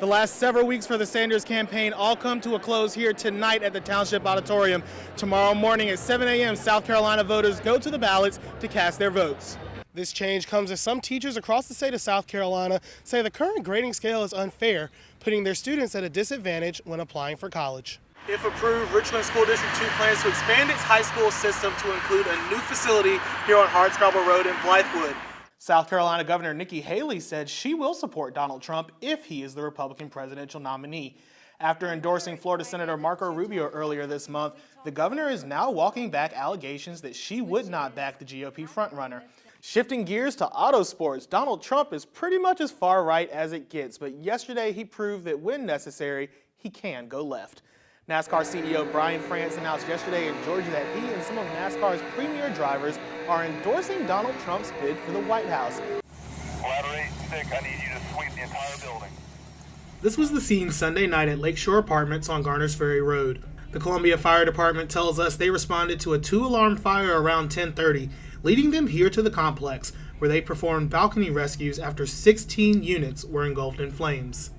The last several weeks for the Sanders campaign all come to a close here tonight at the Township Auditorium. Tomorrow morning at 7 a.m., South Carolina voters go to the ballots to cast their votes. This change comes as some teachers across the state of South Carolina say the current grading scale is unfair, putting their students at a disadvantage when applying for college. If approved, Richland School District 2 plans to expand its high school system to include a new facility here on Hardscrabble Road in Blythewood. South Carolina Governor Nikki Haley said she will support Donald Trump if he is the Republican presidential nominee. After endorsing Florida Senator Marco Rubio earlier this month, the governor is now walking back allegations that she would not back the GOP frontrunner. Shifting gears to auto sports, Donald Trump is pretty much as far right as it gets, but yesterday he proved that when necessary, he can go left. NASCAR CEO Brian France announced yesterday in Georgia that he and some of NASCAR's premier drivers are endorsing Donald Trump's bid for the White House. Ladder 8 stick, I need you to sweep the entire building. This was the scene Sunday night at Lakeshore Apartments on Garners Ferry Road. The Columbia Fire Department tells us they responded to a 2-alarm fire around 10:30, leading them here to the complex, where they performed balcony rescues after 16 units were engulfed in flames.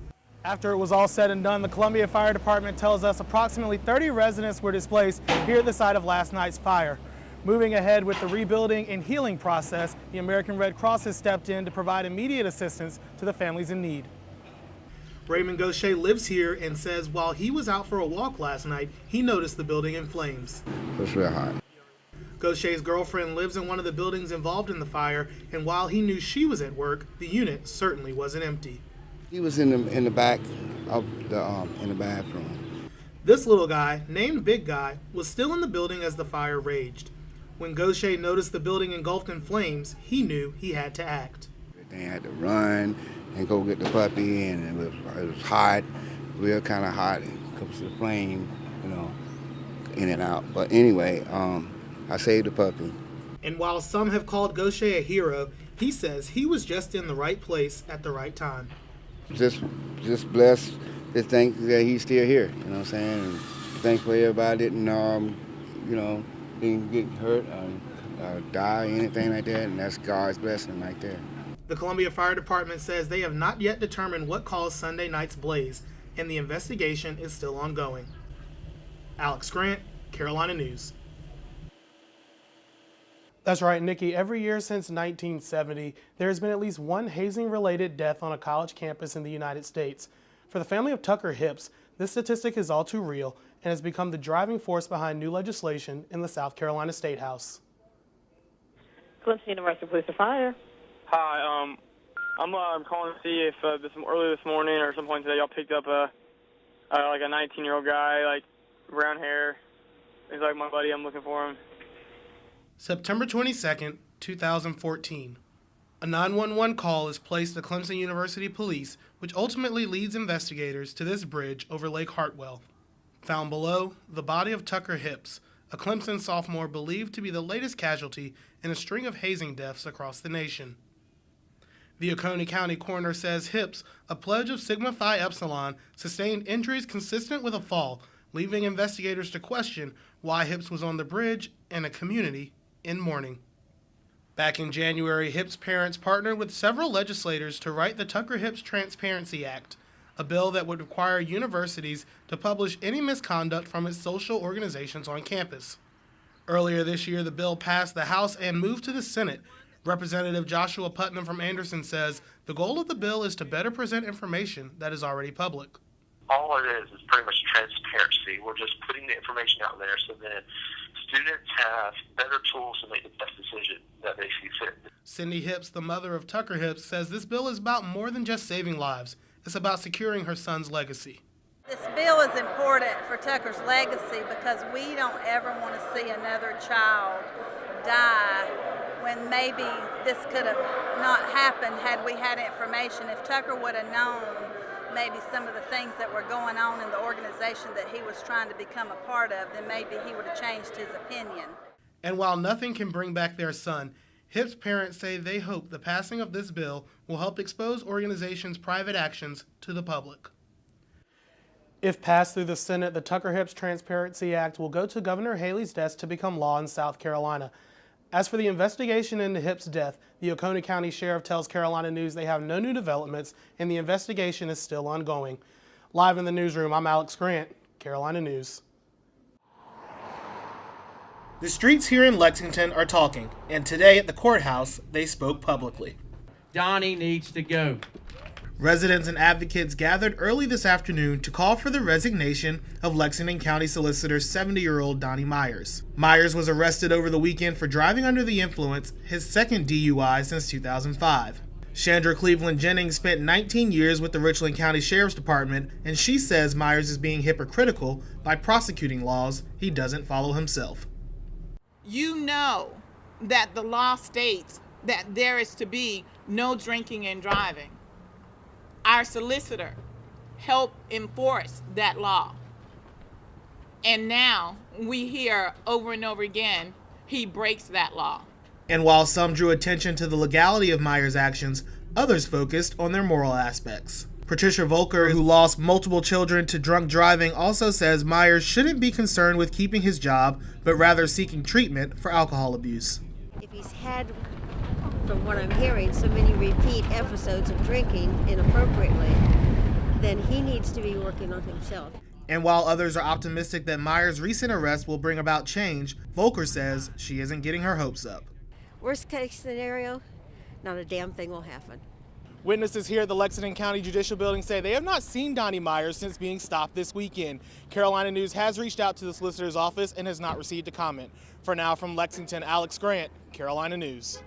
After it was all said and done, the Columbia Fire Department tells us approximately 30 residents were displaced here at the site of last night's fire. Moving ahead with the rebuilding and healing process, the American Red Cross has stepped in to provide immediate assistance to the families in need. Raymond Gaucher lives here and says while he was out for a walk last night, he noticed the building in flames. It was real hot. Gaucher's girlfriend lives in one of the buildings involved in the fire, and while he knew she was at work, the unit certainly wasn't empty. He was in the back of the in the bathroom. This little guy, named Big Guy, was still in the building as the fire raged. When Gaucher noticed the building engulfed in flames, he knew he had to act. They had to run and go get the puppy, and it was hot, real kind of hot. It comes to the flame, you know, in and out. But anyway, I saved the puppy. And while some have called Gaucher a hero, he says he was just in the right place at the right time. Just blessed to think that he's still here, you know what I'm saying? And thankfully everybody didn't get hurt or die or anything like that, and that's God's blessing right there. The Columbia Fire Department says they have not yet determined what caused Sunday night's blaze, and the investigation is still ongoing. Alex Grant, Carolina News. That's right, Nikki. Every year since 1970, there has been at least one hazing-related death on a college campus in the United States. For the family of Tucker Hips, this statistic is all too real and has become the driving force behind new legislation in the South Carolina State House. Clemson University Police and Fire. Hi, I'm calling to see if early this morning or some point today y'all picked up a 19-year-old guy, like brown hair. He's like my buddy. I'm looking for him. September 22nd, 2014. A 911 call is placed to Clemson University Police, which ultimately leads investigators to this bridge over Lake Hartwell. Found below, the body of Tucker Hips, a Clemson sophomore believed to be the latest casualty in a string of hazing deaths across the nation. The Oconee County coroner says Hips, a pledge of Sigma Phi Epsilon, sustained injuries consistent with a fall, leaving investigators to question why Hips was on the bridge and a community in mourning. Back in January, Hips' parents partnered with several legislators to write the Tucker Hips Transparency Act, a bill that would require universities to publish any misconduct from its social organizations on campus. Earlier this year, the bill passed the House and moved to the Senate. Representative Joshua Putnam from Anderson says the goal of the bill is to better present information that is already public. All it is pretty much transparency. We're just putting the information out there so that students have better tools to make the best decision that they see fit. Cindy Hips, the mother of Tucker Hips, says this bill is about more than just saving lives. It's about securing her son's legacy. This bill is important for Tucker's legacy because we don't ever want to see another child die when maybe this could have not happened had we had information. If Tucker would have known maybe some of the things that were going on in the organization that he was trying to become a part of, then maybe he would have changed his opinion. And while nothing can bring back their son, Hips' parents say they hope the passing of this bill will help expose organizations' private actions to the public. If passed through the Senate, the Tucker Hips Transparency Act will go to Governor Haley's desk to become law in South Carolina. As for the investigation into Hip's death, the Oconee County Sheriff tells Carolina News they have no new developments and the investigation is still ongoing. Live in the newsroom, I'm Alex Grant, Carolina News. The streets here in Lexington are talking, and today at the courthouse, they spoke publicly. Donnie needs to go. Residents and advocates gathered early this afternoon to call for the resignation of Lexington County Solicitor 70-year-old Donnie Myers. Myers was arrested over the weekend for driving under the influence, his second DUI since 2005. Chandra Cleveland Jennings spent 19 years with the Richland County Sheriff's Department, and she says Myers is being hypocritical by prosecuting laws he doesn't follow himself. You know that the law states that there is to be no drinking and driving. Our solicitor helped enforce that law. And now we hear over and over again, he breaks that law. And while some drew attention to the legality of Myers' actions, others focused on their moral aspects. Patricia Volker, who lost multiple children to drunk driving, also says Myers shouldn't be concerned with keeping his job, but rather seeking treatment for alcohol abuse. If he's had, from what I'm hearing, so many repeat episodes of drinking inappropriately, then he needs to be working on himself. And while others are optimistic that Myers' recent arrest will bring about change, Volker says she isn't getting her hopes up. Worst case scenario, not a damn thing will happen. Witnesses here at the Lexington County Judicial Building say they have not seen Donnie Myers since being stopped this weekend. Carolina News has reached out to the solicitor's office and has not received a comment. For now, from Lexington, Alex Grant, Carolina News.